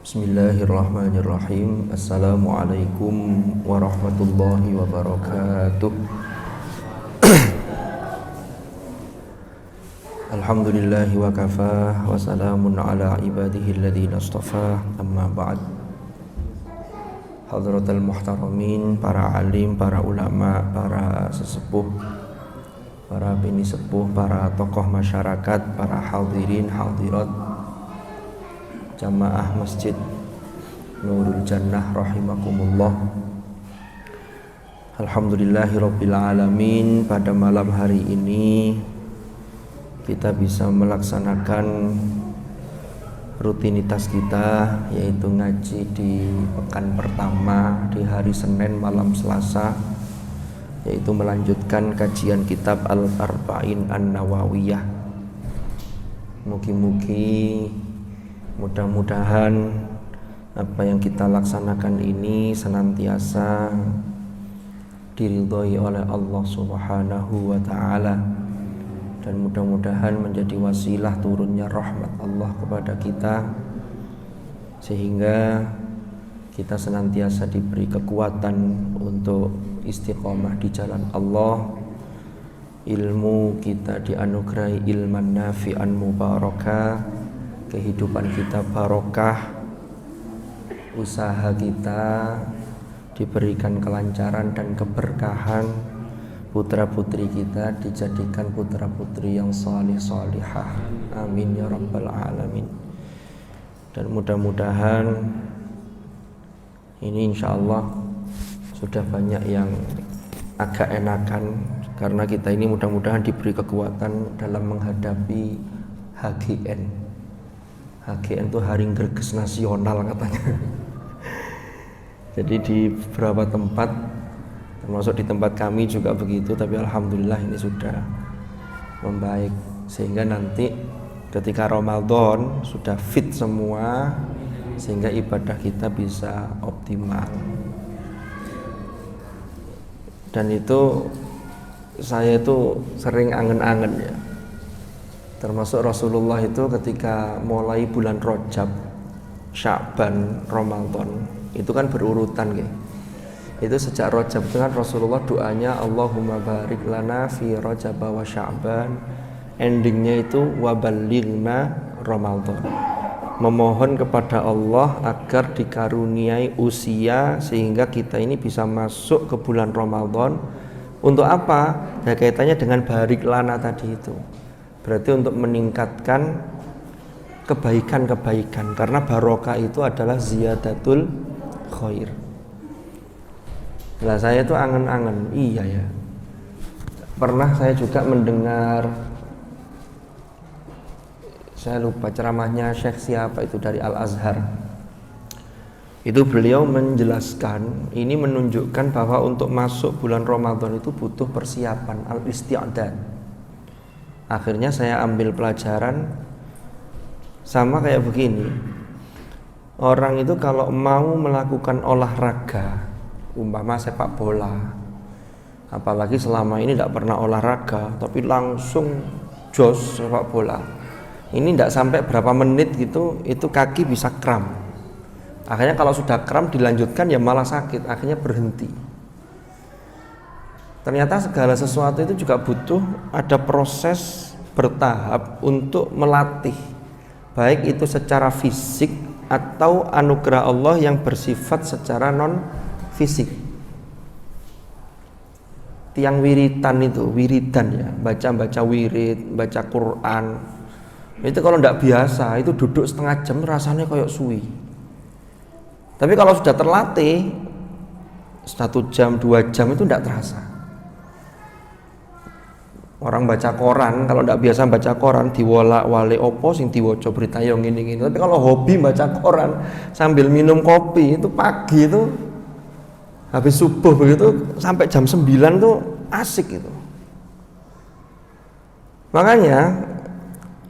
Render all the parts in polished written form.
Bismillahirrahmanirrahim. Assalamualaikum warahmatullahi wabarakatuh. Alhamdulillahi wa kafah wa salamun ala ibadihi alladhina astafa. Amma ba'd. Hadratal muhtaramin, para alim, para ulama, para sesepuh, para bini sepuh, para tokoh masyarakat, para hadirin hadirat jamaah Masjid Nurul Jannah rahimakumullah. Alhamdulillahirabbil alamin, pada malam hari ini kita bisa melaksanakan rutinitas kita, yaitu ngaji di pekan pertama di hari Senin malam Selasa, yaitu melanjutkan kajian kitab Al-Arba'in An-Nawawiyah. Mugi-mugi mudah-mudahan apa yang kita laksanakan ini senantiasa diridhoi oleh Allah Subhanahu wa ta'ala, dan mudah-mudahan menjadi wasilah turunnya rahmat Allah kepada kita, sehingga kita senantiasa diberi kekuatan untuk istiqomah di jalan Allah. Ilmu kita dianugerahi ilman nafi'an mubarakah, kehidupan kita barokah, usaha kita diberikan kelancaran dan keberkahan, putra-putri kita dijadikan putra-putri yang salih-salihah. Amin ya rabbal alamin. Dan mudah-mudahan ini insyaallah sudah banyak yang agak enakan, karena kita ini mudah-mudahan diberi kekuatan dalam menghadapi HGN. HGN itu Hari Greges Nasional katanya. Jadi di beberapa tempat, termasuk di tempat kami juga begitu, tapi alhamdulillah ini sudah membaik, sehingga nanti ketika Ramadan sudah fit semua, sehingga ibadah kita bisa optimal. Dan itu saya itu sering angen-angen ya, termasuk Rasulullah itu ketika mulai bulan Rajab, Sya'ban, Ramadan itu kan berurutan gitu. Itu sejak Rajab itu kan Rasulullah doanya Allahumma barik lana fi Rajab wa Sya'ban, endingnya itu waballighna Ramadan, memohon kepada Allah agar dikaruniai usia sehingga kita ini bisa masuk ke bulan Ramadan. Untuk apa? Ya kaitannya dengan barik lana tadi itu, berarti untuk meningkatkan kebaikan-kebaikan, karena barokah itu adalah ziyadatul khair. Lah saya itu angen-angen, iya ya. Pernah saya juga mendengar, saya lupa ceramahnya Syekh siapa itu dari Al-Azhar. Itu beliau menjelaskan, ini menunjukkan bahwa untuk masuk bulan Ramadan itu butuh persiapan, al-isti'dad. Akhirnya saya ambil pelajaran sama kayak begini. Orang itu kalau mau melakukan olahraga, umpama sepak bola, apalagi selama ini tidak pernah olahraga tapi langsung jos sepak bola, ini tidak sampai berapa menit gitu itu kaki bisa kram. Akhirnya kalau sudah kram dilanjutkan ya malah sakit, akhirnya berhenti. Ternyata segala sesuatu itu juga butuh ada proses bertahap untuk melatih, baik itu secara fisik atau anugerah Allah yang bersifat secara non fisik. Tiang wiridan itu, wiridan ya, baca wirid, baca Quran, itu kalau tidak biasa itu duduk setengah jam rasanya kayak suwi. Tapi kalau sudah terlatih 1 jam 2 jam itu tidak terasa. Orang baca koran, kalau tidak biasa baca koran diwolak-walik opo sing diwaca berita yang gini-gini. Tapi kalau hobi baca koran sambil minum kopi itu pagi itu habis subuh begitu sampai jam 9 tuh asik itu. Makanya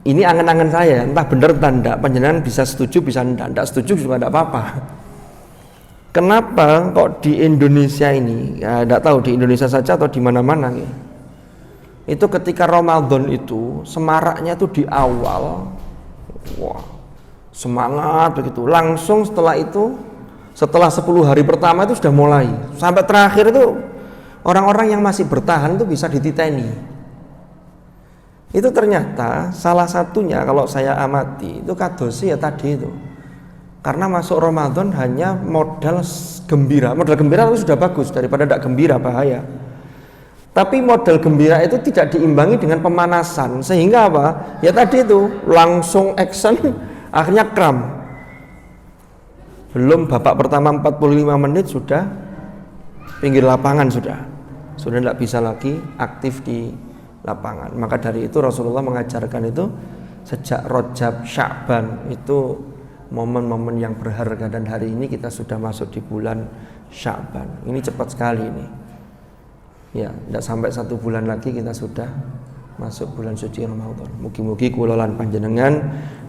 ini angen-angen saya, entah benar entah enggak, panjenengan bisa setuju bisa enggak setuju juga enggak apa-apa. Kenapa kok di Indonesia ini, ya enggak tahu di Indonesia saja atau di mana-mana gitu. Itu ketika Ramadan itu semaraknya tuh di awal, wah semangat begitu. Langsung setelah itu, setelah 10 hari pertama itu sudah mulai. Sampai terakhir itu orang-orang yang masih bertahan itu bisa dititeni. Itu ternyata salah satunya kalau saya amati itu kadosi ya tadi itu. Karena masuk Ramadan hanya modal gembira. Modal gembira itu sudah bagus, daripada tidak gembira bahaya. Tapi modal gembira itu tidak diimbangi dengan pemanasan, sehingga apa? Ya tadi itu langsung action, akhirnya kram. Belum babak pertama 45 menit sudah pinggir lapangan sudah tidak bisa lagi aktif di lapangan. Maka dari itu Rasulullah mengajarkan itu sejak Rajab, Sya'ban itu momen-momen yang berharga, dan hari ini kita sudah masuk di bulan Sya'ban. Ini cepat sekali ini. Ya, tidak sampai 1 bulan lagi kita sudah masuk bulan suci Ramadan. Mugi-mugi kula lan panjenengan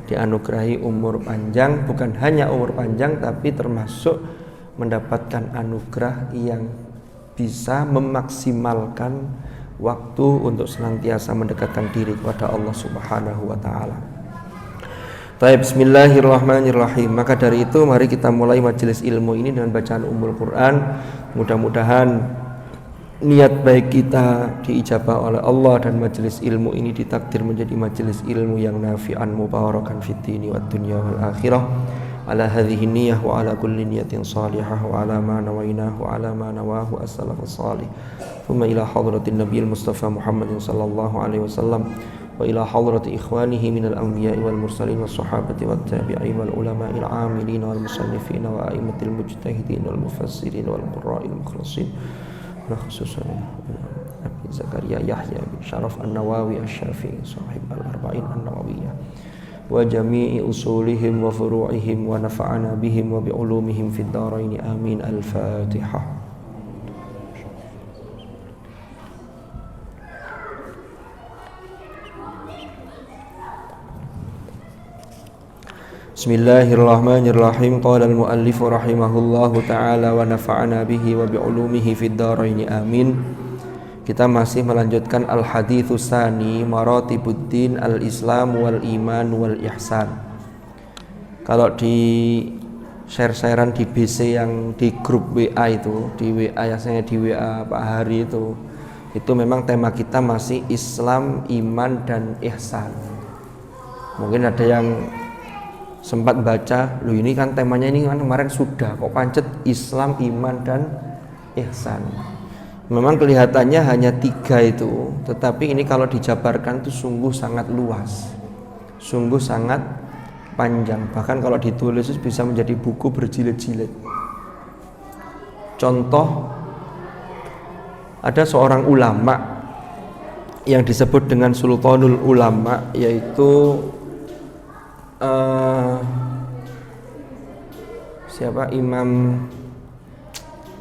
dianugerahi umur panjang, bukan hanya umur panjang tapi termasuk mendapatkan anugerah yang bisa memaksimalkan waktu untuk senantiasa mendekatkan diri kepada Allah Subhanahu wa taala. Baik, bismillahirrahmanirrahim. Maka dari itu mari kita mulai majelis ilmu ini dengan bacaan Ummul Quran. Mudah-mudahan niat baik kita diijabah oleh Allah dan majelis ilmu ini ditakdir menjadi majelis ilmu yang nafi'an mubarakan fid dini wad dunya wal akhirah. Ala hadhihi niyyah wa ala kulli niyatin salihah wa ala ma nawainahu wa ala ma nawahu as-salafus salih. Thumma ila hadratin nabiyil mustafa Muhammadin sallallahu alaihi wasallam wa ila hadrati ikhwanihi minal anbiya'i wal mursalin was sahabati wat tabi'in wal ulama'il 'amilin wal musannifin wa a'immatil mujtahidin wal mufassirin wal qurra'il mukhlasin. Khususan Abi Zakaria Yahya bin Syaraf An-Nawawi Asy-Syafi'i sahib al-Arba'in An-Nawawiyah wa jami'i usulihim wa furu'ihim wa nafa'ana bihim wa bi'ulumihim fid dharain amin. Al-Fatihah. Bismillahirrahmanirrahim. Qala al-muallif rahimahullahu ta'ala wa nafa'ana bihi wa bi'ulumihi fid dharain amin. Kita masih melanjutkan al-haditsus tsani maratibuddin al-islam wal iman wal ihsan. Kalau di share-sharean di BC yang di grup WA itu, di WA yang di WA Pak Hari itu memang tema kita masih Islam, iman dan ihsan. Mungkin ada yang sempat baca, loh ini kan temanya ini kan kemarin sudah, kok pancet Islam, iman dan ihsan. Memang kelihatannya hanya 3 itu, tetapi ini kalau dijabarkan itu sungguh sangat luas, sungguh sangat panjang. Bahkan kalau ditulis bisa menjadi buku berjilid-jilid. Contoh, ada seorang ulama yang disebut dengan Sultanul Ulama, yaitu siapa imam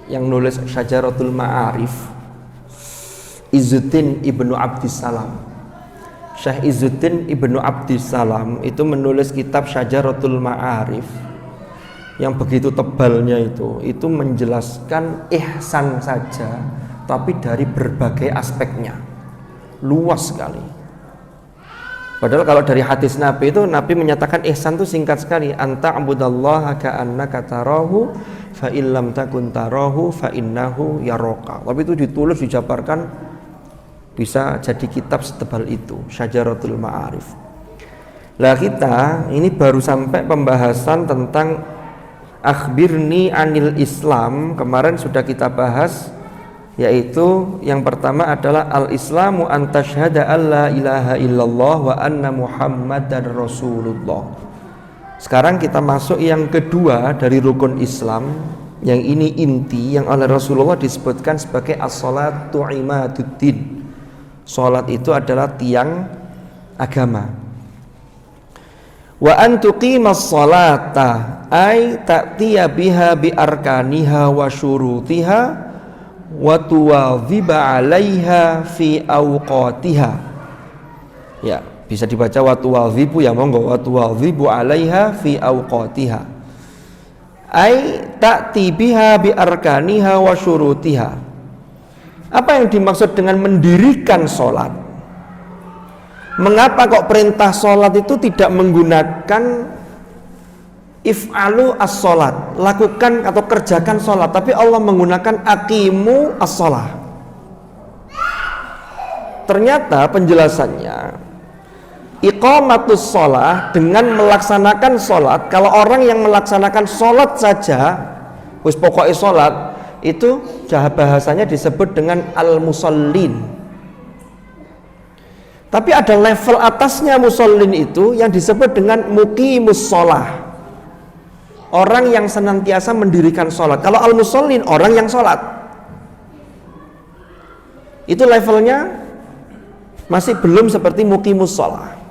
yang nulis Syajaratul Ma'arif, Izzuddin Ibnu Abdissalam. Syekh Izzuddin Ibnu Abdissalam itu menulis kitab Syajaratul Ma'arif yang begitu tebalnya itu menjelaskan ihsan saja, tapi dari berbagai aspeknya, luas sekali. Padahal kalau dari hadis Nabi itu, Nabi menyatakan ihsan itu singkat sekali, anta abudallaha ka'annaka tarahu fa illam takun tarahu fa innahu yaraka. Tapi itu ditulis, dijabarkan, bisa jadi kitab setebal itu, Syajaratul Ma'arif. Lah kita ini baru sampai pembahasan tentang akhbirni anil Islam. Kemarin sudah kita bahas, yaitu yang pertama adalah al-islamu an tasyhada alla ilaha illallah wa anna muhammadar rasulullah. Sekarang kita masuk yang kedua dari rukun Islam, yang ini inti yang oleh Rasulullah disebutkan sebagai as-salatu imaduddin. Salat itu adalah tiang agama. Wa an tuqimas salata ay ta'tiya biha bi arkaniha wa syurutiha wa tuwadhiba 'alaiha fi awqatiha. Ya, bisa dibaca wa tuwadhibu, ya monggo, wa tuwadhibu 'alaiha fi awqatiha. Ai ta'ti biha bi arkaniha wa syurutiha. Apa yang dimaksud dengan mendirikan salat? Mengapa kok perintah salat itu tidak menggunakan if'alu as-sholat, lakukan atau kerjakan sholat, tapi Allah menggunakan aqimu as-sholah. Ternyata penjelasannya iqamatus sholah dengan melaksanakan sholat. Kalau orang yang melaksanakan sholat saja, wis pokoknya sholat, itu bahasanya disebut dengan al-musallin. Tapi ada level atasnya musallin itu yang disebut dengan muqimus sholah, orang yang senantiasa mendirikan sholat. Kalau al-musallin orang yang sholat, itu levelnya masih belum seperti muqimus sholah.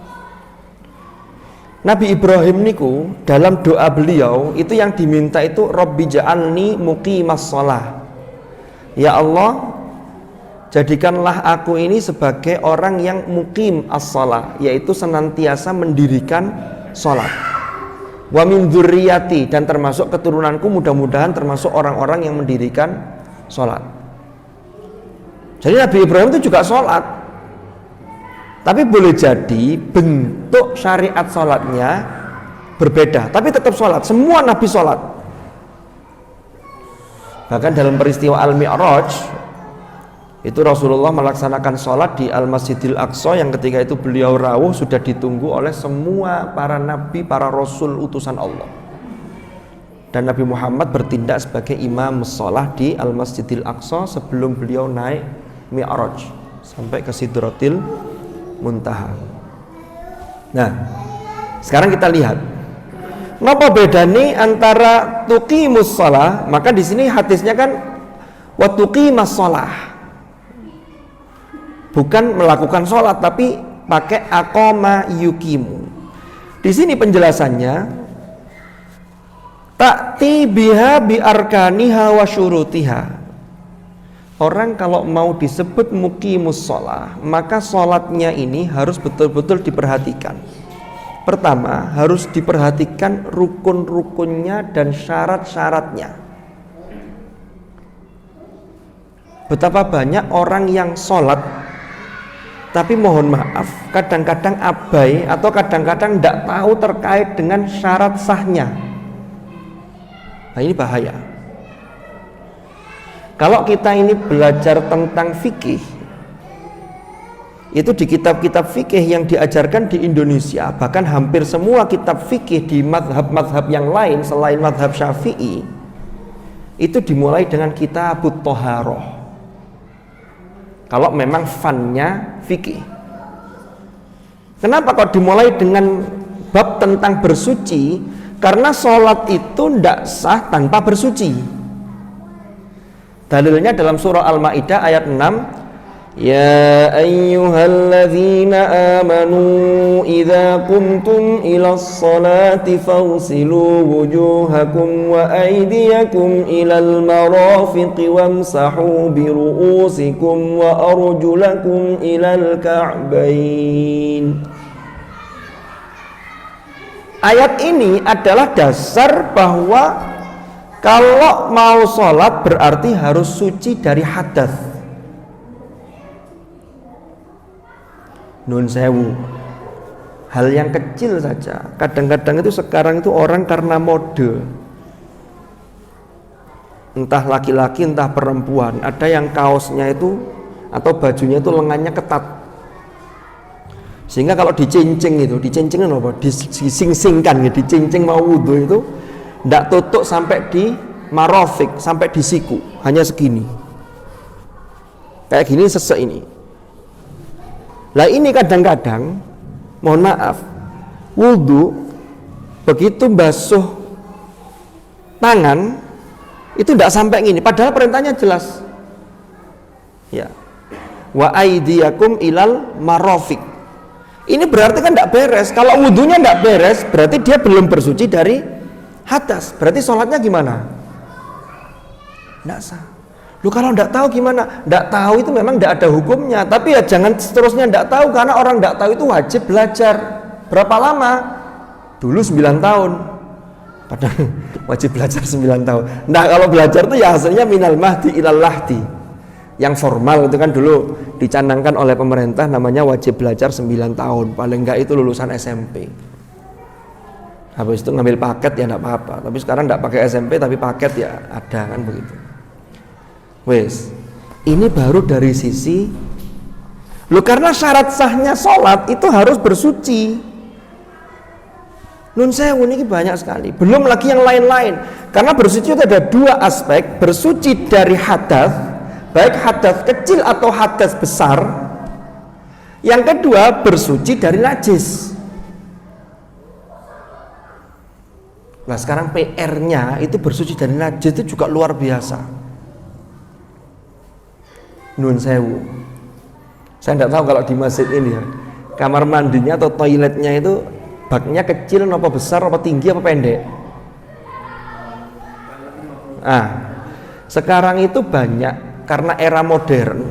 Nabi Ibrahim niku dalam doa beliau itu yang diminta itu Rabbi ja'alni muqimas sholah. Ya Allah, jadikanlah aku ini sebagai orang yang muqim as-sholah, yaitu senantiasa mendirikan sholat. Wa min dzurriyyati, dan termasuk keturunanku mudah-mudahan termasuk orang-orang yang mendirikan sholat. Jadi Nabi Ibrahim itu juga sholat, tapi boleh jadi bentuk syariat sholatnya berbeda, tapi tetap sholat. Semua Nabi sholat. Bahkan dalam peristiwa Al-Mi'raj itu Rasulullah melaksanakan sholat di Al-Masjidil Aqsa yang ketika itu beliau rawuh sudah ditunggu oleh semua para nabi, para rasul utusan Allah. Dan Nabi Muhammad bertindak sebagai imam sholat di Al-Masjidil Aqsa sebelum beliau naik Mi'raj sampai ke Sidratil Muntaha. Nah, sekarang kita lihat apa bedanya antara tuqimus shalah. Maka di sini hadisnya kan wa tuqimas shalah, bukan melakukan sholat tapi pakai aqama yuqimu. Di sini penjelasannya ta'ti biha bi arkaniha wa syurutiha. Orang kalau mau disebut muqimus shalah, maka sholatnya ini harus betul-betul diperhatikan. Pertama, harus diperhatikan rukun-rukunnya dan syarat-syaratnya. Betapa banyak orang yang sholat tapi mohon maaf kadang-kadang abai atau kadang-kadang tidak tahu terkait dengan syarat sahnya. Nah, ini bahaya. Kalau kita ini belajar tentang fikih, itu di kitab-kitab fikih yang diajarkan di Indonesia, bahkan hampir semua kitab fikih di madhab-madhab yang lain selain madhab Syafi'i, itu dimulai dengan kitabut Thaharah. Kalau memang fannya fikih. Kenapa kok dimulai dengan bab tentang bersuci? Karena sholat itu tidak sah tanpa bersuci. Dalilnya dalam surah Al-Maidah ayat 6, ya ayyuhalladzina amanu idza qumtum ilas salati fawsilu wujuhakum wa aydiyakum ilal marafiqi wamsahu bi ru'usikum wa arjulakum ilal ka'bain. Ayat ini adalah dasar bahwa kalau mau sholat berarti harus suci dari hadas. Nun sewu, hal yang kecil saja. Kadang-kadang itu sekarang itu orang karena mode, entah laki-laki entah perempuan, ada yang kaosnya itu atau bajunya itu lengannya ketat, sehingga kalau dicincing itu, dicincingin apa? Dising-singkan, dicincing mau wudhu itu tidak tutup sampai di marofik, sampai di siku, hanya segini, kayak gini sesek ini. Lah ini kadang-kadang, mohon maaf, wudhu begitu basuh tangan itu tidak sampai gini, padahal perintahnya jelas. Ya, wa aidiyakum ilal marofik. Ini berarti kan tidak beres. Kalau wudhunya tidak beres, berarti dia belum bersuci dari hadas. Berarti sholatnya gimana? Tidak sah. Lu kalau tidak tahu gimana? Tidak tahu itu memang tidak ada hukumnya. Tapi ya jangan seterusnya tidak tahu, karena orang tidak tahu itu wajib belajar. Berapa lama? Dulu 9 tahun. Padahal wajib belajar 9 tahun. Nah, kalau belajar itu ya hasilnya minal mahdi ilal lahdi. Yang formal itu kan dulu dicanangkan oleh pemerintah, namanya wajib belajar 9 tahun. Paling enggak itu lulusan SMP. Habis itu ngambil paket ya enggak apa-apa. Tapi sekarang enggak pakai SMP tapi paket ya ada kan begitu. Wes, ini baru dari sisi karena syarat sahnya sholat itu harus bersuci. Nun sewu ini banyak sekali. Belum lagi yang lain-lain. Karena bersuci itu ada dua aspek. Bersuci dari hadas, baik hadas kecil atau hadas besar. Yang kedua bersuci dari najis. Nah sekarang PR-nya itu bersuci dari najis itu juga luar biasa. Nun sewu. Saya tidak tahu kalau di masjid ini ya, kamar mandinya atau toiletnya itu baknya kecil apa besar apa tinggi apa pendek. Sekarang itu banyak karena era modern,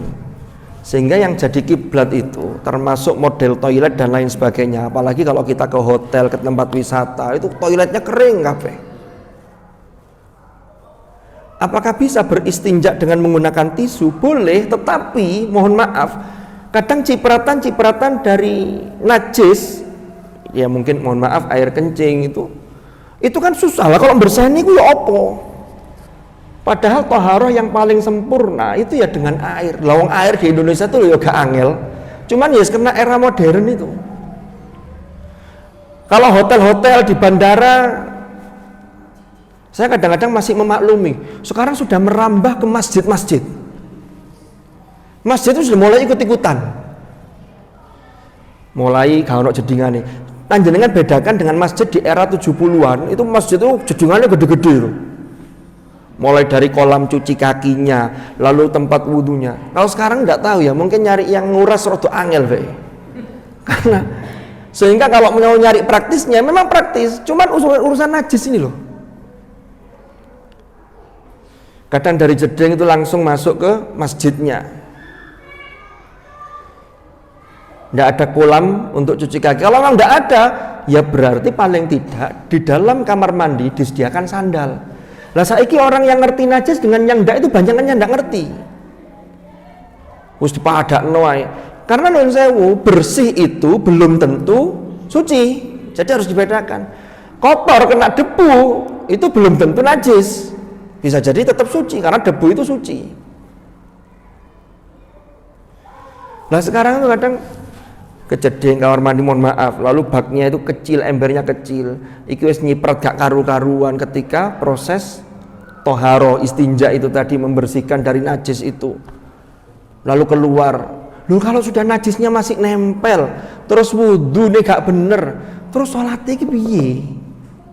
sehingga yang jadi kiblat itu termasuk model toilet dan lain sebagainya. Apalagi kalau kita ke hotel, ke tempat wisata, itu toiletnya kering kabeh. Apakah bisa beristinja dengan menggunakan tisu? Boleh, tetapi mohon maaf, kadang cipratan-cipratan dari najis, ya mungkin mohon maaf air kencing itu kan susah lah kalau bersihin itu ya opo. Padahal toharoh yang paling sempurna itu ya dengan air. Lawang air di Indonesia tuh ya gak angel. Cuman ya karena era modern itu. Kalau hotel-hotel di bandara, saya kadang-kadang masih memaklumi. Sekarang sudah merambah ke masjid-masjid. Masjid itu sudah mulai ikut-ikutan. Mulai gak ono jedingane. Panjenengan bedakan dengan masjid di era 70-an, itu masjid itu jedingannya gede-gede itu. Mulai dari kolam cuci kakinya, lalu tempat wudhunya. Kalau sekarang nggak tahu ya, mungkin nyari yang nguras rada angel be. Karena sehingga kalau mau nyari praktisnya memang praktis, cuman urusan najis ini loh. Kadang dari jeding itu langsung masuk ke masjidnya. Nggak ada kolam untuk cuci kaki. Kalau memang nggak ada, ya berarti paling tidak di dalam kamar mandi disediakan sandal. Lah saiki orang yang ngerti najis dengan yang ndak itu banyakannya ndak ngerti. Wis dipadakno ae. Karena nuwun sewu, bersih itu belum tentu suci. Jadi harus dibedakan. Kotor kena debu itu belum tentu najis. Bisa jadi tetap suci karena debu itu suci. Nah sekarang itu kadang kejedeng kamar mandi mohon maaf, lalu baknya itu kecil, embernya kecil, iki wis nyiprat gak karu-karuan ketika proses toharo istinja itu tadi membersihkan dari najis itu, lalu keluar. Kalau sudah najisnya masih nempel, terus wudhu nih gak bener, terus sholatnya iki piye?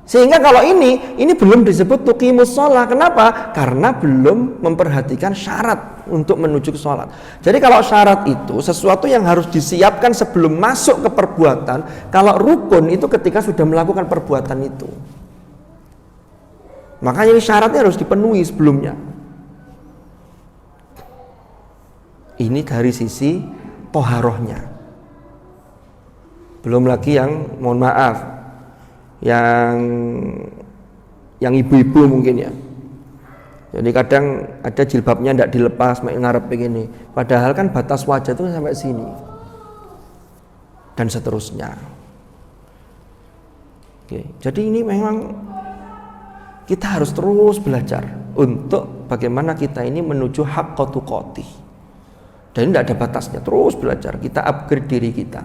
Sehingga kalau ini belum disebut tuqimus sholat. Kenapa? Karena belum memperhatikan syarat untuk menuju ke sholat. Jadi kalau syarat itu sesuatu yang harus disiapkan sebelum masuk ke perbuatan. Kalau rukun itu ketika sudah melakukan perbuatan itu. Makanya ini syaratnya harus dipenuhi sebelumnya. Ini dari sisi toharohnya. Belum lagi yang mohon maaf, yang ibu-ibu mungkin ya. Jadi kadang ada jilbabnya tidak dilepas, main ngarep begini. Padahal kan batas wajah itu sampai sini dan seterusnya. Oke, jadi ini memang kita harus terus belajar untuk bagaimana kita ini menuju haqqa tuqatih. Dan tidak ada batasnya, terus belajar. Kita upgrade diri kita.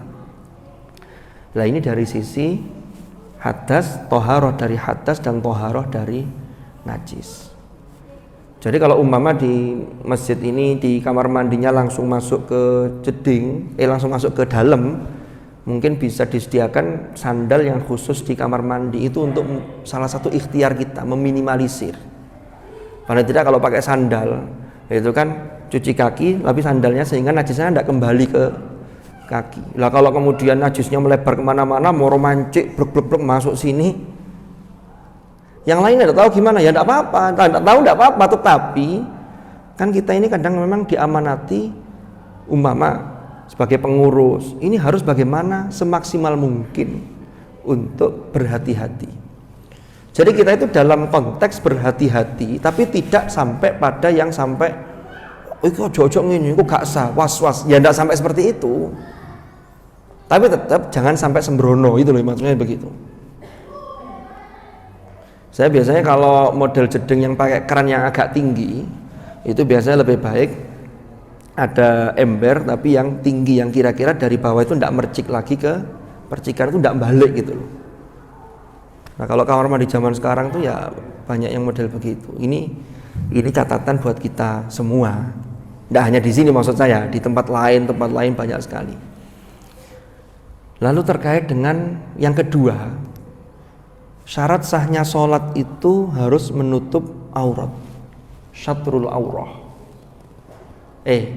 Nah ini dari sisi hadas, toharoh dari hadas dan toharoh dari najis. Jadi kalau umpama di masjid ini di kamar mandinya langsung masuk ke jeding, langsung masuk ke dalam, mungkin bisa disediakan sandal yang khusus di kamar mandi itu untuk salah satu ikhtiar kita meminimalisir. Karena tidak kalau pakai sandal itu kan cuci kaki, tapi sandalnya sehingga najisnya tidak kembali ke kaki. Lah kalau kemudian najisnya melebar kemana-mana, mau romancik, blek-blek masuk sini, yang lain tidak tahu gimana, ya tidak apa-apa, tidak tahu tidak apa-apa. Tetapi kan kita ini kadang memang diamanati umpama sebagai pengurus, ini harus bagaimana semaksimal mungkin untuk berhati-hati. Jadi kita itu dalam konteks berhati-hati, tapi tidak sampai pada yang sampai kok ojo-ojo ngene, kok gak sah, was-was. Ya tidak sampai seperti itu. Tapi tetap jangan sampai sembrono, itu loh maksudnya begitu. Saya biasanya kalau model jeding yang pakai keran yang agak tinggi, itu biasanya lebih baik ada ember tapi yang tinggi, yang kira-kira dari bawah itu tidak mercik lagi ke percikan, itu tidak balik gitu loh. Nah kalau kamar mandi zaman sekarang tuh ya banyak yang model begitu. Ini catatan buat kita semua. Tidak hanya di sini maksud saya, di tempat lain banyak sekali. Lalu terkait dengan yang kedua, syarat sahnya sholat itu harus menutup aurat, syatrul aurah.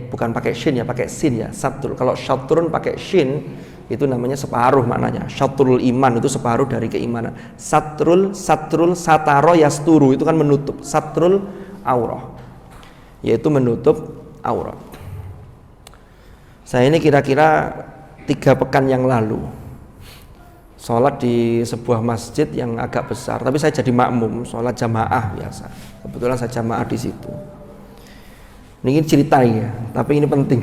Bukan pakai shin ya, pakai sin ya, satrul. Kalau syatrun pakai shin itu namanya separuh maknanya. Syatrul iman itu separuh dari keimanan. Satrul sataro yasturu itu kan menutup. Satrul aurah yaitu menutup aurat. Saya ini kira-kira 3 pekan yang lalu sholat di sebuah masjid yang agak besar, tapi saya jadi makmum, sholat jamaah biasa. Kebetulan saya jamaah di situ. Ini cerita ya, tapi ini penting.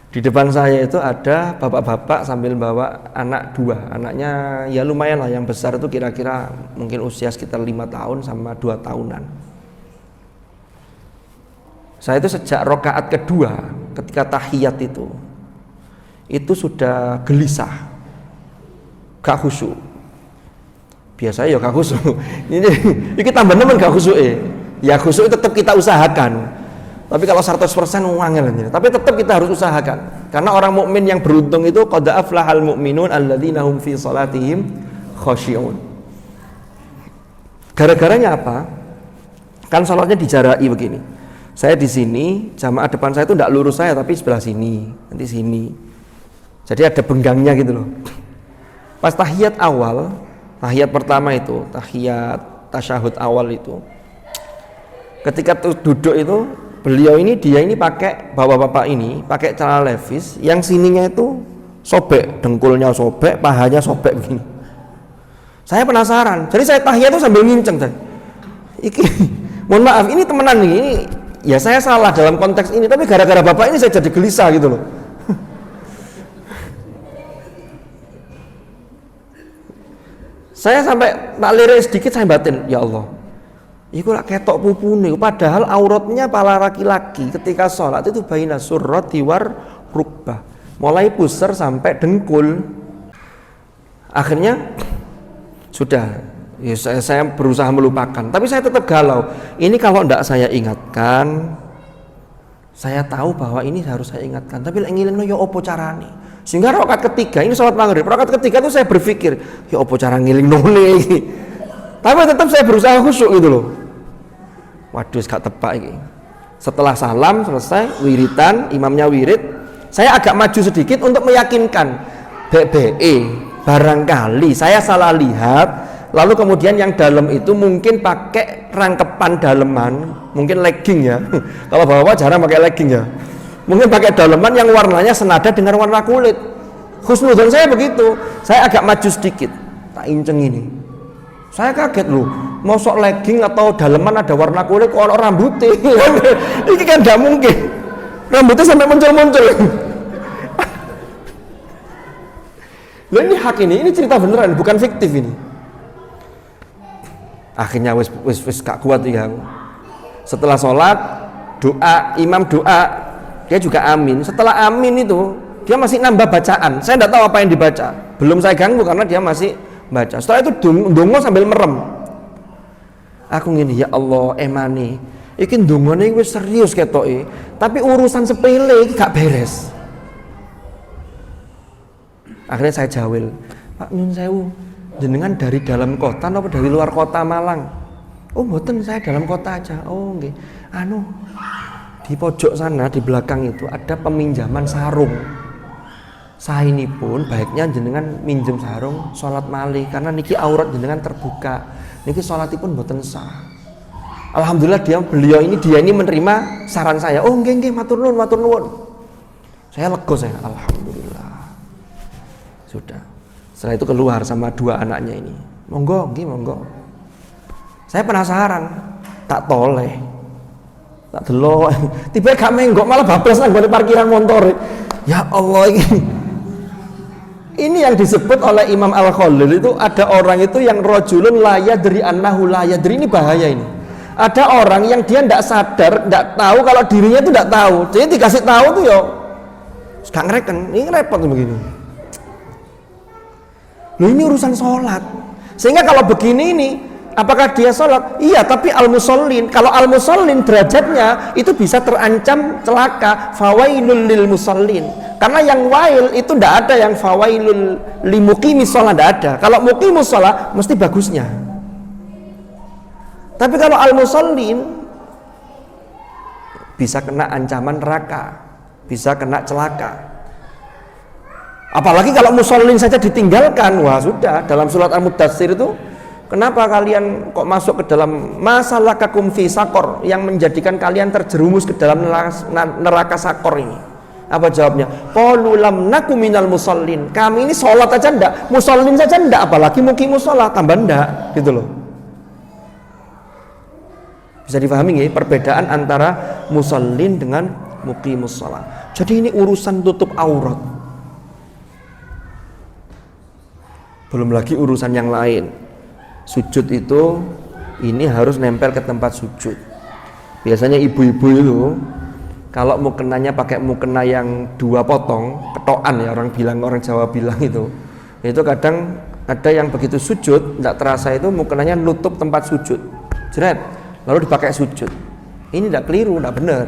Di depan saya itu ada bapak-bapak sambil bawa anak 2. Anaknya ya lumayan lah, yang besar itu kira-kira mungkin usia sekitar 5 tahun sama 2 tahunan. Saya itu sejak rakaat kedua ketika tahiyat itu sudah gelisah, gak khusyuk. Biasanya ya gak khusyuk. Ini tambah nemen gak khusyuk. Ya khusyuk tetap kita usahakan. Tapi kalau 100% wangel. Tapi tetap kita harus usahakan. Karena orang mukmin yang beruntung itu qad aflahal mu'minun alladzina hum fi salatihim khashi'un. Gara-garanya apa? Kan salatnya dijarai begini. Saya di sini, jamaah depan saya itu tidak lurus saya tapi sebelah sini, nanti sini. Jadi ada benggangnya gitu loh. Pas tahiyat awal, tahiyat pertama itu, tahiyat tasyahud awal itu, ketika duduk itu, beliau ini, dia ini pakai, bapak-bapak ini pakai celana levis, yang sininya itu sobek, dengkulnya sobek, pahanya sobek begini. Saya penasaran, jadi saya tahiyat itu sambil nginceng. Mohon maaf, ini temenan nih, ini ya saya salah dalam konteks ini, tapi gara-gara bapak ini saya jadi gelisah gitu loh. Saya sampai tak lirik sedikit, saya batin, ya Allah, iku lak ketok pupune, padahal auratnya para laki-laki ketika sholat itu baina surrati war rukbah, mulai pusar sampai dengkul. Akhirnya sudah, ya saya berusaha melupakan, tapi saya tetap galau. Ini kalau tidak saya ingatkan, saya tahu bahwa ini harus saya ingatkan, tapi lek ngilingno ya opo carane. Sehingga rakaat ketiga, ini sholat maghrib, rakaat ketiga itu saya berpikir, ya opo cara ngilingno iki. Tapi tetap saya berusaha khusyuk gitu loh. Waduh, gak tepak ini. Setelah salam selesai, wiritan, imamnya wirid, saya agak maju sedikit untuk meyakinkan, barangkali saya salah lihat, lalu kemudian yang dalam itu mungkin pakai rangkepan daleman, mungkin legging ya. Kalau bapak jarang pakai legging ya. Mungkin pakai daleman yang warnanya senada dengan warna kulit. Husnudzon saya begitu. Saya agak maju sedikit, tak inceng ini. Saya kaget loh, mau sok legging atau daleman ada warna kulit kok ono rambutnya. Ini kan tidak mungkin. Rambutnya sampai muncul-muncul. Loh ini hak ini cerita beneran, bukan fiktif ini. Akhirnya wis gak kuat ya. Setelah sholat, doa, imam doa, dia juga amin. Setelah amin itu, dia masih nambah bacaan. Saya tidak tahu apa yang dibaca. Belum saya ganggu karena dia masih baca. Setelah itu dongo sambil merem. Aku ngini, ya Allah, emani. Iki dongone wis serius ketoke, tapi urusan sepele iki gak beres. Akhirnya saya jawil, Pak nyun sewu, jenengan dari dalam kota atau dari luar kota Malang? Oh mboten, saya dalam kota aja. Oh nggih. Di pojok sana di belakang itu ada peminjaman sarung. Saya ini pun baiknya jenengan minjem sarung sholat malih karena niki aurat jenengan terbuka. Niki sholatipun mboten sah. Alhamdulillah beliau ini menerima saran saya. Oh nggih matur nuwun. Saya lega saya. Alhamdulillah. Sudah. Setelah itu keluar sama 2 anaknya ini. Monggo. Saya penasaran, tak toleh, tak delok. Tiba gak menggok malah bablas nang gone parkiran motor. Ya Allah ini. Ini yang disebut oleh Imam Al-Khalil itu ada orang itu yang rajulun la yadri annahu la yadri, ini bahaya ini. Ada orang yang dia tidak sadar, tidak tahu kalau dirinya itu tidak tahu. Jadi dikasih tahu tuh yo gak ngereken, ini repot begini. Loh, ini urusan sholat. Sehingga kalau begini ini, apakah dia sholat? Iya, tapi al-musallin. Kalau al-musallin derajatnya itu bisa terancam celaka. Fawailul lil musallin. Karena yang wail itu tidak ada yang fawailul limuqimis sholat, tidak ada. Kalau muqimus sholat mesti bagusnya. Tapi kalau al-musallin bisa kena ancaman neraka, bisa kena celaka. Apalagi kalau musallin saja ditinggalkan, wah sudah. Dalam surat Al-Mudatsir itu, kenapa kalian kok masuk ke dalam masalakakum fi sakor, yang menjadikan kalian terjerumus ke dalam neraka sakor ini? Apa jawabnya? Qalu lam nakum minal musallin. Kami ini sholat aja ndak, musallin saja ndak, apalagi muqimus sholat, tambah ndak, gitu loh. Bisa difahami nggih perbedaan antara musallin dengan muqimus sholat. Jadi ini urusan tutup aurat. Belum lagi urusan yang lain. Sujud itu ini harus nempel ke tempat sujud. Biasanya ibu-ibu itu kalau mukenanya pakai mukena yang 2 potong, ketokan ya orang Jawa bilang itu kadang ada yang begitu sujud tidak terasa itu mukenanya nutup tempat sujud. Jeret, lalu dipakai sujud. Ini tidak keliru, tidak benar.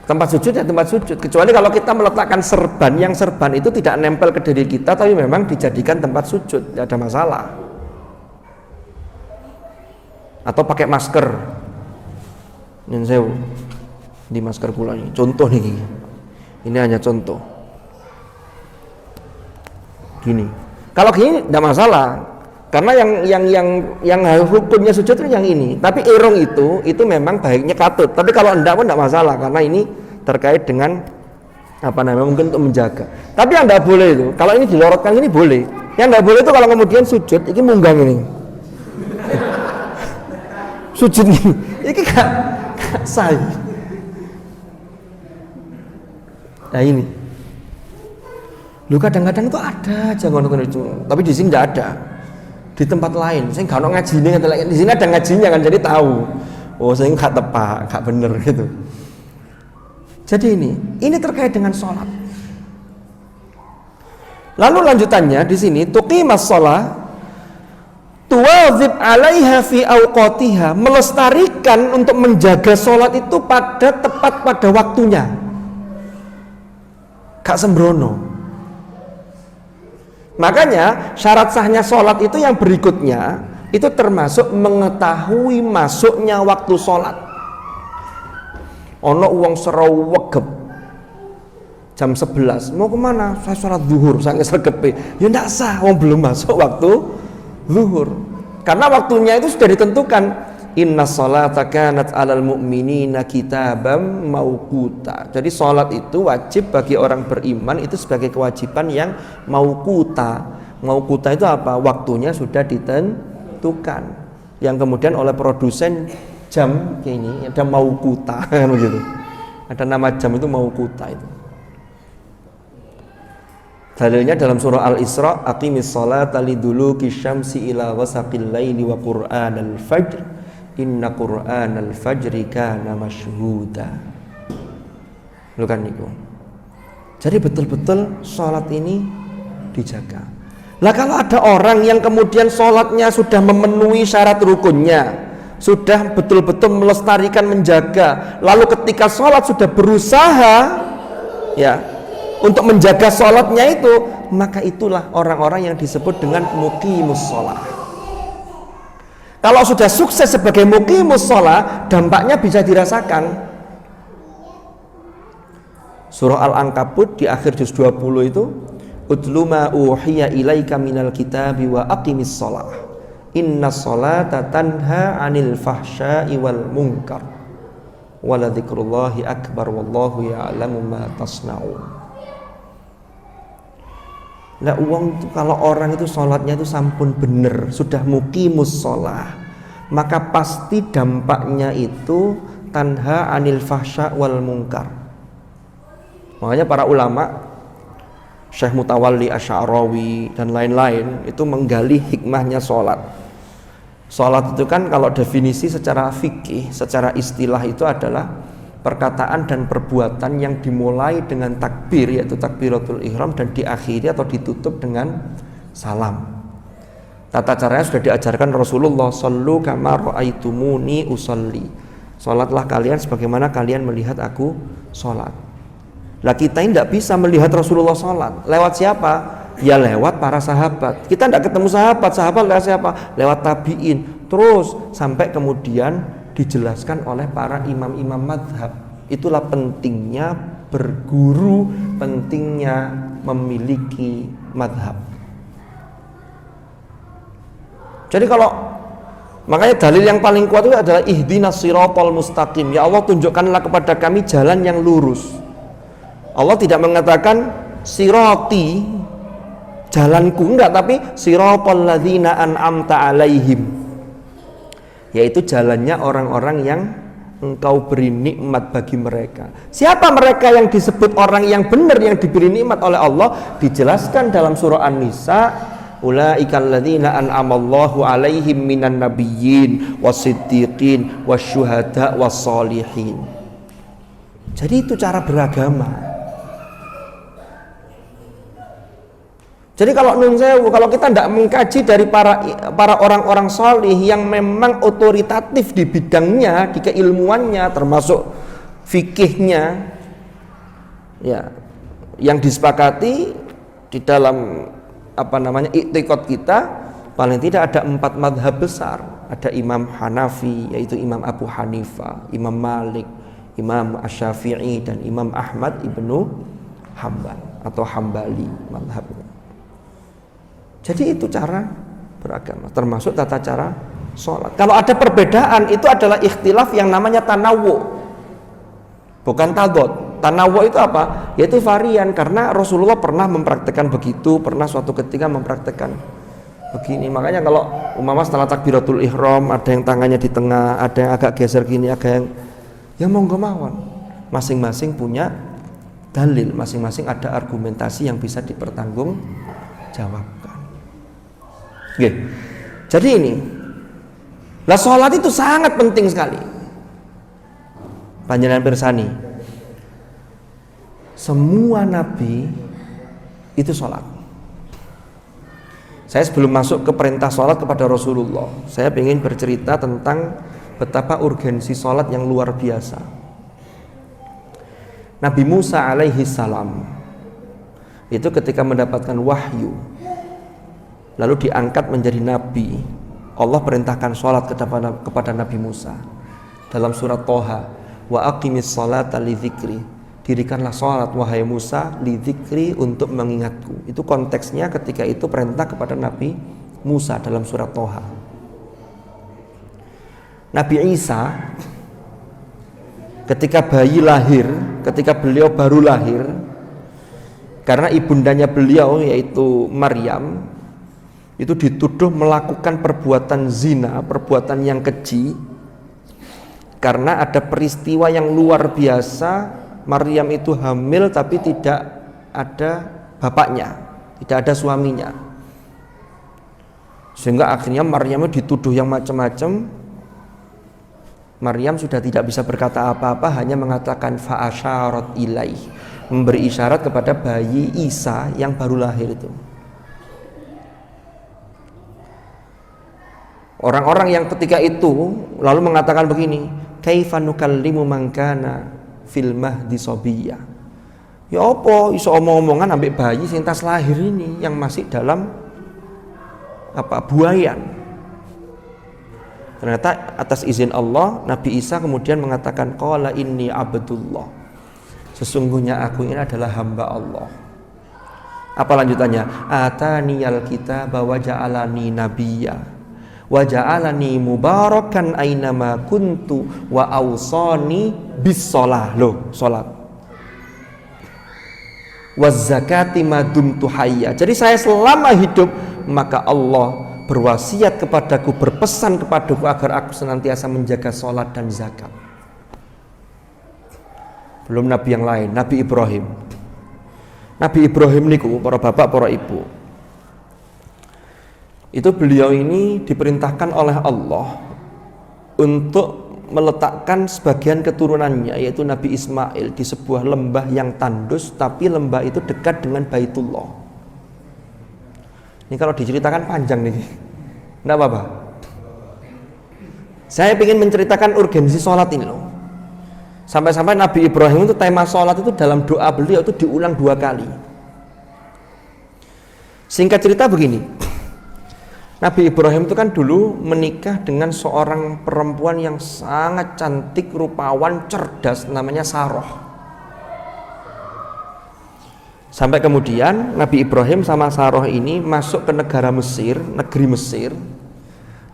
Tempat sujud ya tempat sujud, kecuali kalau kita meletakkan serban, yang serban itu tidak nempel ke diri kita tapi memang dijadikan tempat sujud, tidak ada masalah. Atau pakai masker, ini saya di masker pula ini, contoh nih, ini hanya contoh. Gini, kalau gini tidak masalah, karena yang hukumnya sujud itu yang ini. Tapi irung itu memang baiknya katut. Tapi kalau enggak pun tidak masalah, karena ini terkait dengan apa namanya, mungkin untuk menjaga. Tapi yang tidak boleh itu, kalau ini dilorotkan ini boleh. Yang tidak boleh itu kalau kemudian sujud, ini munggang ini. Sujud ini gak sah. Nah ini. Lu kadang-kadang itu ada aja ngono-ngono itu, tapi di sini tidak ada. Di tempat lain, saya nggak ngajinya, di sini ada ngajinya kan, jadi tahu. Oh, saya nggak tepat, nggak bener gitu. Jadi ini terkait dengan sholat. Lalu lanjutannya di sini, tuqimas sholat, tuwazib alaiha fi awqatiha, melestarikan untuk menjaga sholat itu tepat pada waktunya, gak sembrono. Makanya syarat sahnya sholat itu yang berikutnya itu termasuk mengetahui masuknya waktu sholat. Ono uang serawegep jam 11 mau kemana? Saya sholat zuhur, saya ngesergepe. Ya ndak sah, wong belum masuk waktu zuhur. Karena waktunya itu sudah ditentukan. Inna sholata kanat alal mu'minina kitabam mauquta. Jadi sholat itu wajib bagi orang beriman, itu sebagai kewajiban yang mauquta. Mauquta itu apa? Waktunya sudah ditentukan. Yang kemudian oleh produsen jam kayak ini ada mauquta kan begitu. Ada nama jam itu mauquta itu. Dalilnya dalam surah Al-Isra, aqimis sholata liduluki syamsi ila wasaqil laili wa qur'anal fajr. Inna qur'anal fajri kana masyhuda. Lu kan niku. Jadi betul-betul sholat ini dijaga. Lah kalau ada orang yang kemudian sholatnya sudah memenuhi syarat rukunnya, sudah betul-betul melestarikan, menjaga, lalu ketika sholat sudah berusaha ya untuk menjaga sholatnya itu, maka itulah orang-orang yang disebut dengan muqimus sholat. Kalau sudah sukses sebagai muqimus sholat, dampaknya bisa dirasakan. Surah Al-Ankabut di akhir juz 20 itu, utlu ma uhiya ilaika minal kitabi wa aqimis sholat. Inna sholata tanha anil fahsya'i wal munkar. Wala dzikrullahi akbar wallahu ya'lamu ma tasna'un. Nah, uang itu kalau orang itu sholatnya itu sampun bener, sudah muqimus sholat, maka pasti dampaknya itu tanha anil fahsya wal munkar. Makanya para ulama Syekh Mutawalli Asy'arawi dan lain-lain itu menggali hikmahnya sholat. Sholat itu kan kalau definisi secara fikih, secara istilah itu adalah perkataan dan perbuatan yang dimulai dengan takbir, yaitu takbiratul ihram, dan diakhiri atau ditutup dengan salam. Tata caranya sudah diajarkan Rasulullah, shallu kama ra'aitumuni usolli. Sholatlah kalian sebagaimana kalian melihat aku sholat. Lah kita ini tidak bisa melihat Rasulullah sholat. Lewat siapa? Ya lewat para sahabat. Kita tidak ketemu sahabat lewat siapa? Lewat tabi'in. Terus sampai kemudian dijelaskan oleh para imam-imam madhab. Itulah pentingnya berguru, pentingnya memiliki madhab. Jadi kalau makanya dalil yang paling kuat itu adalah ihdinas siratal mustaqim. Ya Allah, tunjukkanlah kepada kami jalan yang lurus. Allah tidak mengatakan sirati, jalanku, enggak, tapi siratal ladzina an'amta alaihim, yaitu jalannya orang-orang yang engkau beri nikmat bagi mereka. Siapa mereka yang disebut orang yang benar yang diberi nikmat oleh Allah? Dijelaskan dalam surah An-Nisa, ulaikal ladzina an'amallahu alaihim minan nabiyyin wasiddiqin wasyuhada wassolihin. Jadi itu cara beragama. Jadi kalau nun sewu, kalau kita tidak mengkaji dari para orang-orang salih yang memang otoritatif di bidangnya, di keilmuannya, termasuk fikihnya, ya, yang disepakati di dalam i'tiqad kita, paling tidak ada 4 madhab besar. Ada Imam Hanafi, yaitu Imam Abu Hanifah, Imam Malik, Imam Asy-Syafi'i, dan Imam Ahmad ibnu Hambal atau Hambali madhabnya. Jadi itu cara beragama, termasuk tata cara sholat. Kalau ada perbedaan, itu adalah ikhtilaf yang namanya tanawu, bukan tadod. Tanawu itu apa? Yaitu varian, karena Rasulullah pernah mempraktekkan begitu, pernah suatu ketika mempraktekkan begini. Makanya kalau umpama setelah takbiratul ihram, ada yang tangannya di tengah, ada yang agak geser gini, ada yang ya monggo mawon. Masing-masing punya dalil, masing-masing ada argumentasi yang bisa dipertanggungjawabkan. Jadi ini, lah sholat itu sangat penting sekali. Panjenengan pirsani, semua nabi itu sholat. Saya sebelum masuk ke perintah sholat kepada Rasulullah, saya ingin bercerita tentang betapa urgensi sholat yang luar biasa. Nabi Musa alaihi salam itu ketika mendapatkan wahyu, lalu diangkat menjadi nabi, Allah perintahkan sholat kepada Nabi Musa dalam surat Toha, wa aqimis sholata li dzikri, dirikanlah sholat wahai Musa li dzikri, untuk mengingatku. Itu konteksnya ketika itu perintah kepada Nabi Musa dalam surat Toha. Nabi Isa ketika bayi lahir, ketika beliau baru lahir, karena ibundanya beliau yaitu Maryam itu dituduh melakukan perbuatan zina, perbuatan yang keji, karena ada peristiwa yang luar biasa. Maryam itu hamil tapi tidak ada bapaknya, tidak ada suaminya, sehingga akhirnya Maryam itu dituduh yang macam-macam. Maryam sudah tidak bisa berkata apa-apa, hanya mengatakan fa'asyarat ilaih, memberi isyarat kepada bayi Isa yang baru lahir itu. Orang-orang yang ketika itu lalu mengatakan begini, kaifa nukallimu man kana fil mahdi sabiyya. Ya apa iso omong-omongan ambek bayi sing tas lahir ini yang masih dalam buayan. Ternyata atas izin Allah, Nabi Isa kemudian mengatakan qala inni abdullah, sesungguhnya aku ini adalah hamba Allah. Apa lanjutannya? Ataniyal kitaba wa ja'alani nabiyya wa ja'alani mubarakan ainama kuntu wa awsani bis shalah. Loh, salat. Waz zakati ma dumtu hayya. Jadi saya selama hidup, maka Allah berwasiat kepadaku, berpesan kepadaku agar aku senantiasa menjaga salat dan zakat. Belum nabi yang lain, Nabi Ibrahim. Nabi Ibrahim niku, para bapak, para ibu, itu beliau ini diperintahkan oleh Allah untuk meletakkan sebagian keturunannya, yaitu Nabi Ismail, di sebuah lembah yang tandus, tapi lembah itu dekat dengan Baitullah. Ini kalau diceritakan panjang nih, enggak apa-apa. Saya ingin menceritakan urgensi sholat ini loh. Sampai-sampai Nabi Ibrahim itu tema sholat itu dalam doa beliau itu diulang 2 kali. Singkat cerita begini, Nabi Ibrahim itu kan dulu menikah dengan seorang perempuan yang sangat cantik, rupawan, cerdas, namanya Sarah. Sampai kemudian Nabi Ibrahim sama Sarah ini masuk ke negara Mesir, negeri Mesir.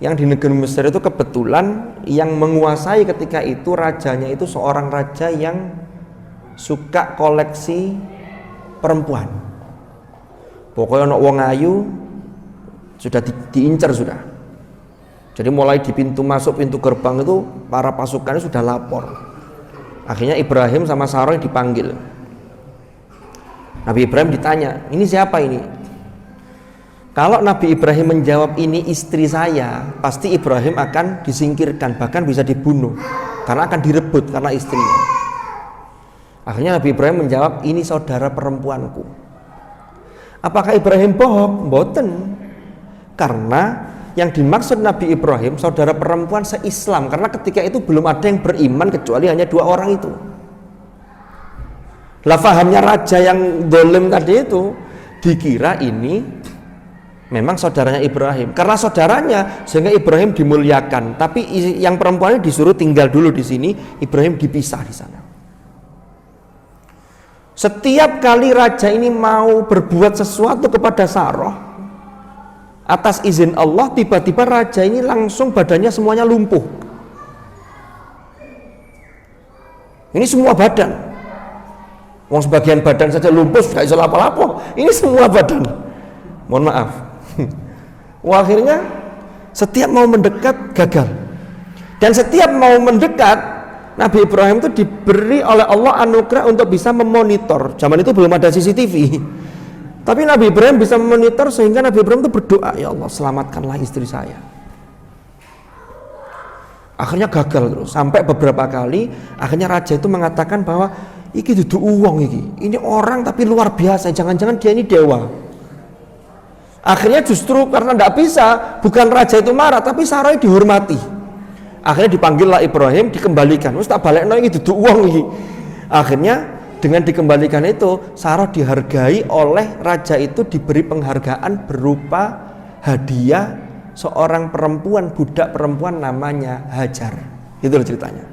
Yang di negeri Mesir itu kebetulan yang menguasai ketika itu rajanya itu seorang raja yang suka koleksi perempuan. Pokoknya ono wong ayu sudah diincar sudah. Jadi mulai di pintu masuk, pintu gerbang itu para pasukannya sudah lapor. Akhirnya Ibrahim sama Sarah dipanggil. Nabi Ibrahim ditanya, ini siapa ini? Kalau Nabi Ibrahim menjawab ini istri saya, pasti Ibrahim akan disingkirkan, bahkan bisa dibunuh karena akan direbut karena istrinya. Akhirnya Nabi Ibrahim menjawab, ini saudara perempuanku. Apakah Ibrahim bohong? Mboten. Karena yang dimaksud Nabi Ibrahim saudara perempuan se-Islam, karena ketika itu belum ada yang beriman kecuali hanya 2 orang itu. Lah fahamnya raja yang dolim tadi itu dikira ini memang saudaranya Ibrahim, karena saudaranya sehingga Ibrahim dimuliakan, tapi yang perempuannya disuruh tinggal dulu di sini, Ibrahim dipisah di sana. Setiap kali raja ini mau berbuat sesuatu kepada Sarah atas izin Allah, tiba-tiba raja ini langsung badannya semuanya lumpuh. Ini semua badan. Wong sebagian badan saja lumpuh, gak bisa apa-apa. Ini semua badan. Mohon maaf. Wah, akhirnya setiap mau mendekat gagal, dan setiap mau mendekat Nabi Ibrahim itu diberi oleh Allah anugerah untuk bisa memonitor. Zaman itu belum ada CCTV, tapi Nabi Ibrahim bisa memonitor sehingga Nabi Ibrahim itu berdoa, ya Allah selamatkanlah istri saya. Akhirnya gagal terus sampai beberapa kali. Akhirnya raja itu mengatakan bahwa iki dudu uang ini orang tapi luar biasa, jangan-jangan dia ini dewa. Akhirnya justru karena tidak bisa, bukan raja itu marah, tapi Sarah dihormati. Akhirnya dipanggillah Ibrahim, dikembalikan. Wis tak balekno iki dudu uang iki. Akhirnya dengan dikembalikan itu, Sarah dihargai oleh raja itu, diberi penghargaan berupa hadiah seorang perempuan, budak perempuan namanya Hajar. Itu ceritanya.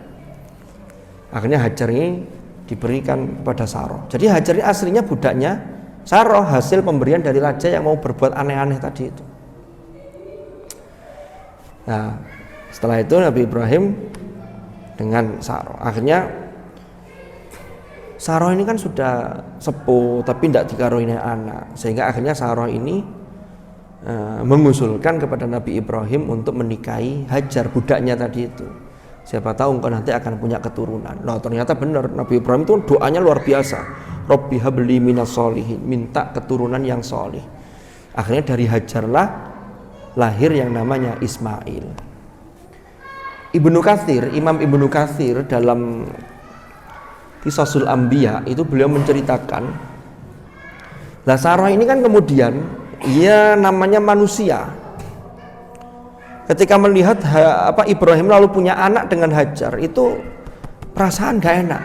Akhirnya Hajar ini diberikan kepada Sarah. Jadi Hajar ini aslinya budaknya Sarah, hasil pemberian dari raja yang mau berbuat aneh-aneh tadi itu. Nah, setelah itu Nabi Ibrahim dengan Sarah. Akhirnya Sarah ini kan sudah sepuh tapi tidak dikaruniai anak, sehingga akhirnya Sarah ini mengusulkan kepada Nabi Ibrahim untuk menikahi Hajar, budaknya tadi itu. Siapa tahu engkau nanti akan punya keturunan. Nah, ternyata benar, Nabi Ibrahim itu doanya luar biasa. Rabbi habli minas solihin, minta keturunan yang solih. Akhirnya dari Hajarlah lahir yang namanya Ismail. Ibnu Katsir, Imam Ibnu Katsir dalam Qisasul Anbiya itu beliau menceritakan, lah Sarah ini kan kemudian ia namanya manusia. Ketika melihat Ibrahim lalu punya anak dengan Hajar, itu perasaan gak enak.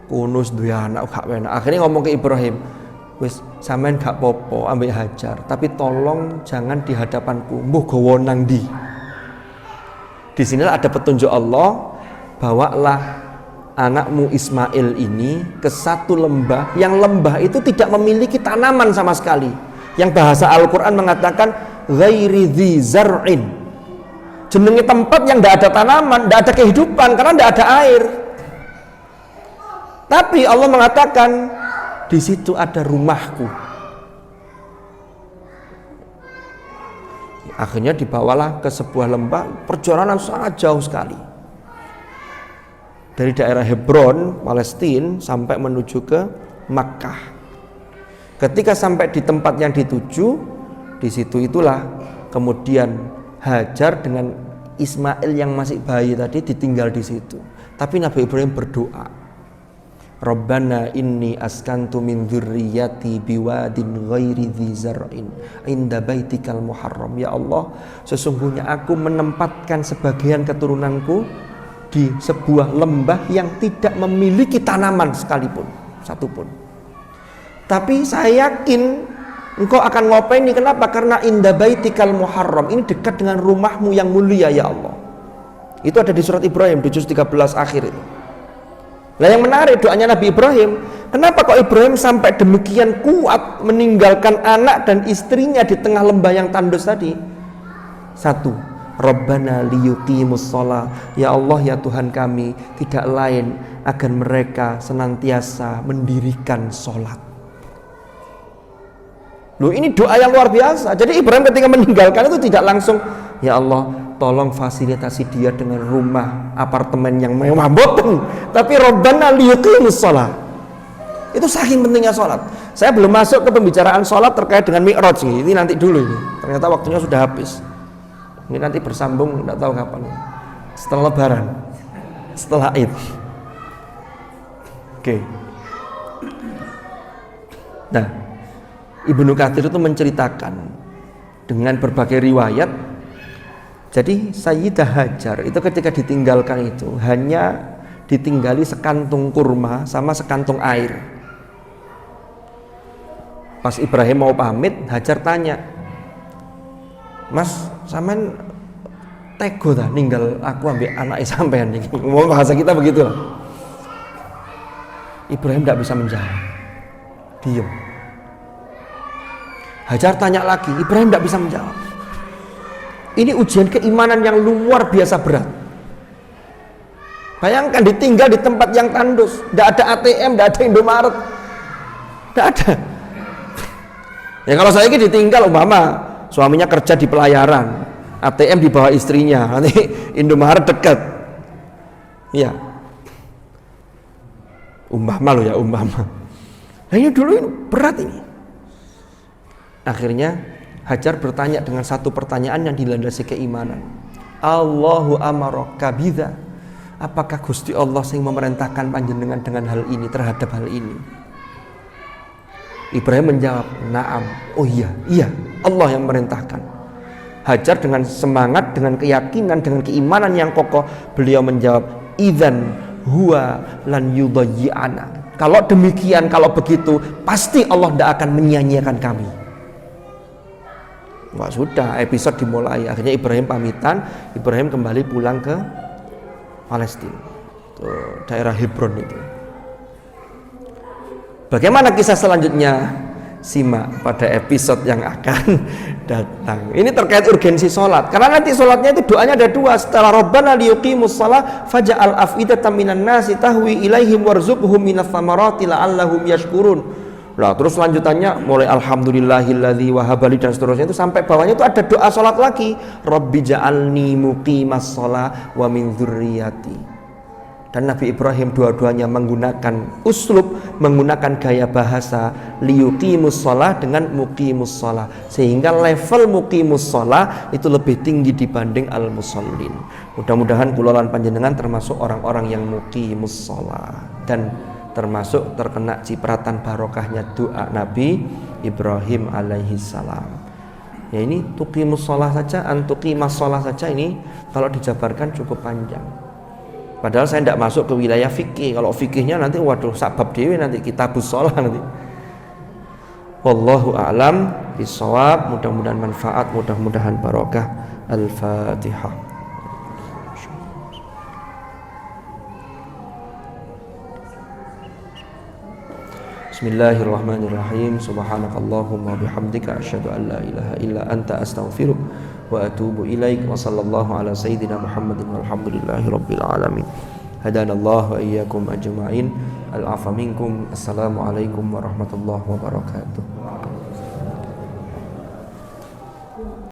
Kunus duwe anak gak enak. Akhirnya ngomong ke Ibrahim, wis sampean gak popo ambil Hajar, tapi tolong jangan di hadapanku, mbuh gawa nang ndi. Di sinilah ada petunjuk Allah, bawalah anakmu Ismail ini ke satu lembah, yang lembah itu tidak memiliki tanaman sama sekali, yang bahasa Al-Quran mengatakan ghairi dzi zar'in, jenenge tempat yang tidak ada tanaman, tidak ada kehidupan karena tidak ada air. Tapi Allah mengatakan di situ ada rumahku. Akhirnya dibawalah ke sebuah lembah, perjalanan sangat jauh sekali. Dari daerah Hebron, Palestina sampai menuju ke Makkah. Ketika sampai di tempat yang dituju, di situ itulah kemudian Hajar dengan Ismail yang masih bayi tadi ditinggal di situ. Tapi Nabi Ibrahim berdoa, Rabbana inni askantu min dzurriyyati biwadin ghairi dzi zar'in inda baitikal muharram. Ya Allah, sesungguhnya aku menempatkan sebagian keturunanku di sebuah lembah yang tidak memiliki tanaman sekalipun, satupun. Tapi saya yakin engkau akan ngopeni. Kenapa? Karena inda baitikal muharram, ini dekat dengan rumahmu yang mulia ya Allah. Itu ada di surat Ibrahim di juz 13 akhir itu. Nah, yang menarik doanya Nabi Ibrahim, kenapa kok Ibrahim sampai demikian kuat meninggalkan anak dan istrinya di tengah lembah yang tandus tadi? Satu, Rabbana liyuqimus shalah. Ya Allah, ya Tuhan kami, tidak lain agar mereka senantiasa mendirikan sholat. Loh, ini doa yang luar biasa. Jadi Ibrahim ketika meninggalkan itu tidak langsung, ya Allah, tolong fasilitasi dia dengan rumah apartemen yang mewah, boten. Tapi Rabbana liyuqimus shalah. Itu saking pentingnya sholat. Saya belum masuk ke pembicaraan sholat terkait dengan Mi'raj ini nanti dulu ini. Ternyata waktunya sudah habis. Ini nanti bersambung, tidak tahu kapan. Setelah Lebaran, setelah Id. Oke. Nah, Ibnu Katsir itu menceritakan dengan berbagai riwayat. Jadi Sayyidah Hajar itu ketika ditinggalkan itu hanya ditinggali sekantung kurma sama sekantung air. Pas Ibrahim mau pamit, Hajar tanya, Mas, sampean tego dah ninggal aku ambil anak sampean nih. Ngomong bahasa kita begitu lah. Ibrahim tidak bisa menjawab, diam. Hajar tanya lagi, Ibrahim tidak bisa menjawab. Ini ujian keimanan yang luar biasa berat. Bayangkan ditinggal di tempat yang tandus, tidak ada ATM, tidak ada Indomaret, tidak ada. Ya kalau saya ini ditinggal umpama suaminya kerja di pelayaran, ATM di bawah istrinya, nanti Indomaret dekat. Iya. Umpama loh ya, umpama. Nah ini dulu ini berat ini. Akhirnya Hajar bertanya dengan satu pertanyaan yang dilandasi keimanan. Allahu amaraka bidza. Apakah Gusti Allah yang memerintahkan panjenengan dengan hal ini, terhadap hal ini? Ibrahim menjawab, "Na'am." Oh iya, Allah yang memerintahkan. Hajar dengan semangat, dengan keyakinan, dengan keimanan yang kokoh, beliau menjawab, "Idzan huwa lan yudayyi'ana." Kalau demikian, kalau begitu, pasti Allah tidak akan menyia-nyiakan kami. Wah, sudah, episode dimulai. Akhirnya Ibrahim pamitan, Ibrahim kembali pulang ke Palestina, ke daerah Hebron itu. Bagaimana kisah selanjutnya? Simak pada episode yang akan datang. Ini terkait urgensi sholat, karena nanti sholatnya itu doanya ada dua. Setelah Rabbana liyuqimus shalah faj'al af'idatan minan nasi tahwi ilaihim warzuqhum minas thamarati la'allahum yashkurun. Nah, terus lanjutannya mulai alhamdulillahilladzi wahabali dan seterusnya itu sampai bawahnya itu ada doa sholat lagi. Rabbi ja'alni muqimas shalah wa min dzurriyyati. Dan Nabi Ibrahim dua-duanya menggunakan uslub, menggunakan gaya bahasa liyuqimus shalah dengan muqimus shalah, sehingga level muqimus shalah itu lebih tinggi dibanding al-musallin. Mudah-mudahan kula lan panjenengan termasuk orang-orang yang muqimus shalah dan termasuk terkena cipratan barokahnya doa Nabi Ibrahim alaihi salam. Ya, ini tuqimus shalah saja, antuqimas shalah saja, ini kalau dijabarkan cukup panjang. Padahal saya tidak masuk ke wilayah fikih. Kalau fikihnya nanti waduh sabab dewi, nanti kitabus shalah nanti. Wallahu a'lam bishawab. Mudah-mudahan manfaat, mudah-mudahan barokah. Al-Fatihah. Bismillahirrahmanirrahim. Subhanakallahumma bihamdika asyhadu an la ilaha illa anta astaghfiruka wa atubu ilaik. Wa sallallahu ala sayyidina Muhammadin walhamdulillahi rabbil alamin. Hadanallahu wa iyyakum ajma'in. Al-'afwa minkum. Assalamualaikum warahmatullahi wabarakatuh.